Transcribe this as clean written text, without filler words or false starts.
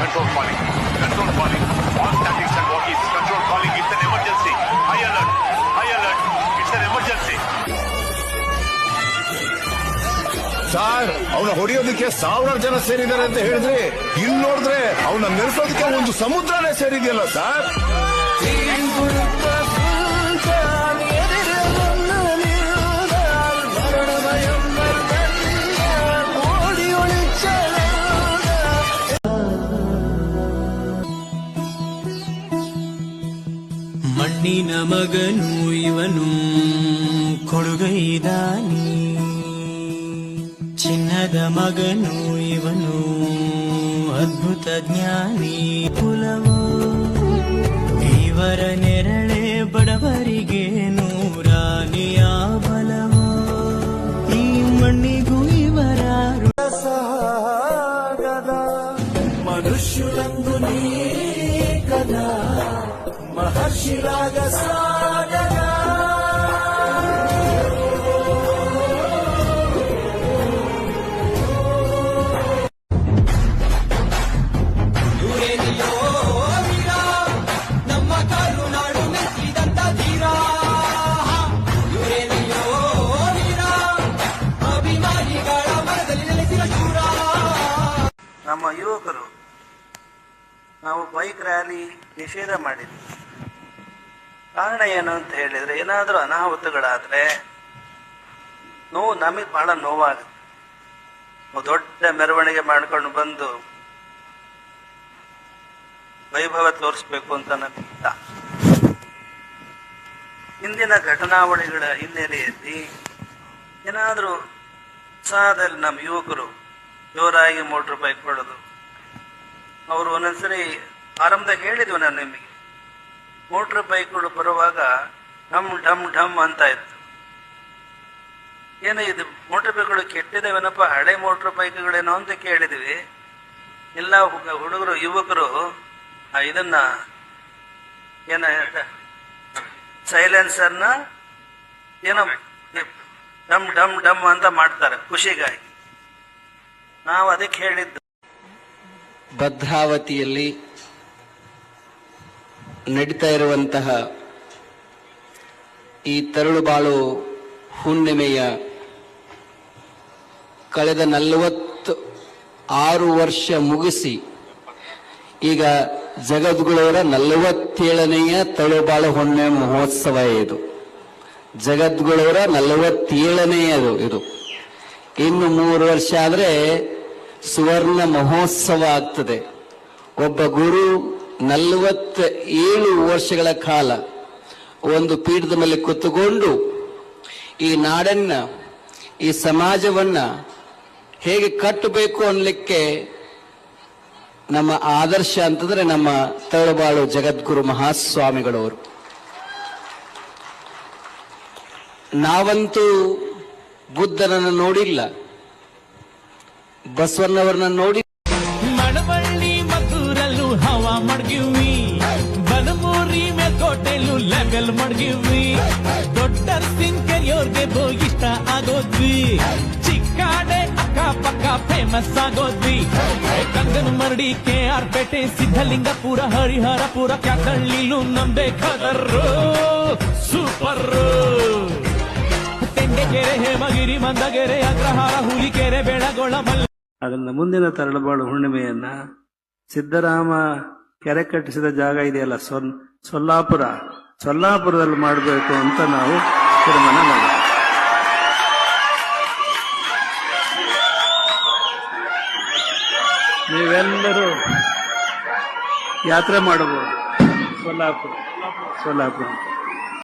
Control calling. Control calling. All statics and walkies. Control calling. It's an emergency. High alert. High alert. It's an emergency. Sir, ಅವನ ಹೊಡೆಯೋದಕ್ಕೆ ಸಾವಿರಾರು ಜನ ಸೇರಿದ್ದಾರೆ ಅಂತ ಹೇಳಿದ್ರೆ, ಇಲ್ಲಿ ನೋಡಿದ್ರೆ ಅವನ ಮೆರೆಸೋದಕ್ಕೆ ಒಂದು ಸಮುದ್ರನೇ ಸೇರಿದೆಯಲ್ಲ ಸರ್. ಮಣ್ಣಿನ ಮಗನು ಇವನು ಕೊಡುಗೈದಾನಿ, ಚಿನ್ನದ ಮಗನು ಇವನು ಅದ್ಭುತ ಜ್ಞಾನಿ. ಕುಲವೋ ಇವರ ನೆರಳೆ ಬಡವರಿಗೆ ನೂರಾನಿಯ ಬಲವೋ, ಈ ಮಣ್ಣಿಗೂ ಇವರ ಸಾಗದ ಮನುಷ್ಯರಂದು ನೀ ಕದಾ ಮಹರ್ಷಿರಾಗ ಸಾಗರ. ನಮ್ಮ ಕರುನಾಡು ಮೆಚ್ಚಿದಂತ ಧೀರ, ಇವರೇನೆಯೋ ವೀರ, ಅಭಿಮಾನಿಗಳ ಮನದಲ್ಲಿ ನೆಲೆಸಿದ ಶೂರ. ನಮ್ಮ ಯುವಕರು ನಾವು ಬೈಕ್ ರ್ಯಾಲಿ ನಿಷೇಧ ಮಾಡಿದ್ವಿ. ಕಾರಣ ಏನು ಅಂತ ಹೇಳಿದ್ರೆ, ಏನಾದರೂ ಅನಾಹುತಗಳಾದ್ರೆ ನಮಗೆ ಬಹಳ ನೋವಾಗುತ್ತೆ. ದೊಡ್ಡ ಮೆರವಣಿಗೆ ಮಾಡ್ಕೊಂಡು ಬಂದು ವೈಭವ ತೋರಿಸ್ಬೇಕು ಅಂತ ನಮ್ಗಿಲ್ಲ. ಹಿಂದಿನ ಘಟನಾವಳಿಗಳ ಹಿನ್ನೆಲೆಯಲ್ಲಿ ಏನಾದರೂ ಉತ್ಸಾಹದಲ್ಲಿ ನಮ್ಮ ಯುವಕರು ಜೋರಾಗಿ ಮೋಟ್ರ್ ಬೈಕ್ ಹೊಡೆದು, ಅವರು ಒಂದೊಂದ್ಸರಿ ಆರಂಭದಾಗ ಹೇಳಿದ್ವಿ ನಾನು ನಿಮಗೆ, ಮೋಟ್ರ್ ಬೈಕ್ಗಳು ಬರುವಾಗ ಢಮ್ ಢಮ್ ಢಮ್ ಅಂತ ಇತ್ತು. ಏನೋ ಇದು ಮೋಟ್ರ್ ಬೈಕ್ಗಳು ಕೆಟ್ಟಿದ್ದೇವೇನಪ್ಪ, ಹಳೆ ಮೋಟ್ರ್ ಬೈಕ್ಗಳೇನೋ ಅಂತ ಕೇಳಿದ್ವಿ. ಎಲ್ಲ ಹುಡುಗರು ಯುವಕರು ಇದನ್ನ ಏನ ಸೈಲೆನ್ಸರ್ನ ಏನೋ ಡಮ್ ಡಮ್ ಡಮ್ ಅಂತ ಮಾಡ್ತಾರೆ ಖುಷಿಗಾಗಿ. ನಾವು ಅದಕ್ಕೆ ಹೇಳಿದ್ದು, ಭದ್ರಾವತಿಯಲ್ಲಿ ನಡೀತಾ ಇರುವಂತಹ ಈ ತರಳುಬಾಳು ಹುಣ್ಣಿಮೆಯ ಕಳೆದ 46 ವರ್ಷ ಮುಗಿಸಿ ಈಗ ಜಗದ್ಗುಳವರ 47ನೆಯ ತರಳುಬಾಳು ಹುಣ್ಣಿಮೆ ಮಹೋತ್ಸವ ಇದು. ಜಗದ್ಗುಳವರ 47ನೇಯದು ಇದು. ಇನ್ನು 3 ವರ್ಷ ಆದ್ರೆ ಸುವರ್ಣ ಮಹೋತ್ಸವ ಆಗ್ತದೆ. ಒಬ್ಬ ಗುರು 47 ವರ್ಷಗಳ ಕಾಲ ಒಂದು ಪೀಠದ ಮೇಲೆ ಕೂತುಕೊಂಡು ಈ ನಾಡನ್ನ, ಈ ಸಮಾಜವನ್ನ ಹೇಗೆ ಕಟ್ಟಬೇಕು ಅನ್ನಲಿಕ್ಕೆ ನಮ್ಮ ಆದರ್ಶ ಅಂತಂದ್ರೆ ನಮ್ಮ ತರಳುಬಾಳು ಜಗದ್ಗುರು ಮಹಾಸ್ವಾಮಿಗಳವರು. ನಾವಂತೂ ಬುದ್ಧನನ್ನು ನೋಡಿಲ್ಲ, ಬಸವಣ್ಣವರನ್ನ ನೋಡಿ. ಮಳವಳ್ಳಿ ಮದ್ದೂರಲ್ಲೂ ಹವಾ ಮಡ್ಗಿವಿ, ಬಲಮೂರಿ ಮೇಲ್ಕೋಟೆಲ್ಲೂ ಲೆವೆಲ್ ಮಡ್ಗಿವಿ, ದೊಡ್ಡ ಸಿಂಕರಿಯೋರ್ಗೆ ಇಷ್ಟ ಆಗೋದ್ವಿ, ಚಿಕ್ಕಾಡೆ ಅಕ್ಕಪಕ್ಕ ಫೇಮಸ್ ಆಗೋದ್ವಿ, ಕಂಗನ ಮರಡಿ KR ಪೇಟೆ ಸಿದ್ಧಲಿಂಗಪುರ ಹರಿಹರಪುರ ಕ್ಯಾತಳ್ಳಿಲು ನಂಬೇಕಾದರು ಸೂಪರ್. ತೆಂಡೆಗೆರೆ ಹೇಮಗಿರಿ ಮಂದಗೆರೆ ಅಗ್ರಹಾರ ಹುಲಿಕೆರೆ ಬೆಳಗೊಳ ಮಲ್ಲ. ಅದನ್ನ ಮುಂದಿನ ತರಳುಬಾಳು ಹುಣ್ಣಿಮೆಯನ್ನ ಸಿದ್ದರಾಮ ಕೆರೆ ಕಟ್ಟಿಸಿದ ಜಾಗ ಇದೆಯಲ್ಲ ಸೊಲ್ಲಾಪುರದಲ್ಲಿ ಮಾಡಬೇಕು ಅಂತ ನಾವು ತೀರ್ಮಾನ ಮಾಡಿದ್ವಿ. ನೀವೆಲ್ಲರೂ ಯಾತ್ರೆ ಮಾಡಬಹುದು. ಸೊಲ್ಲಾಪುರ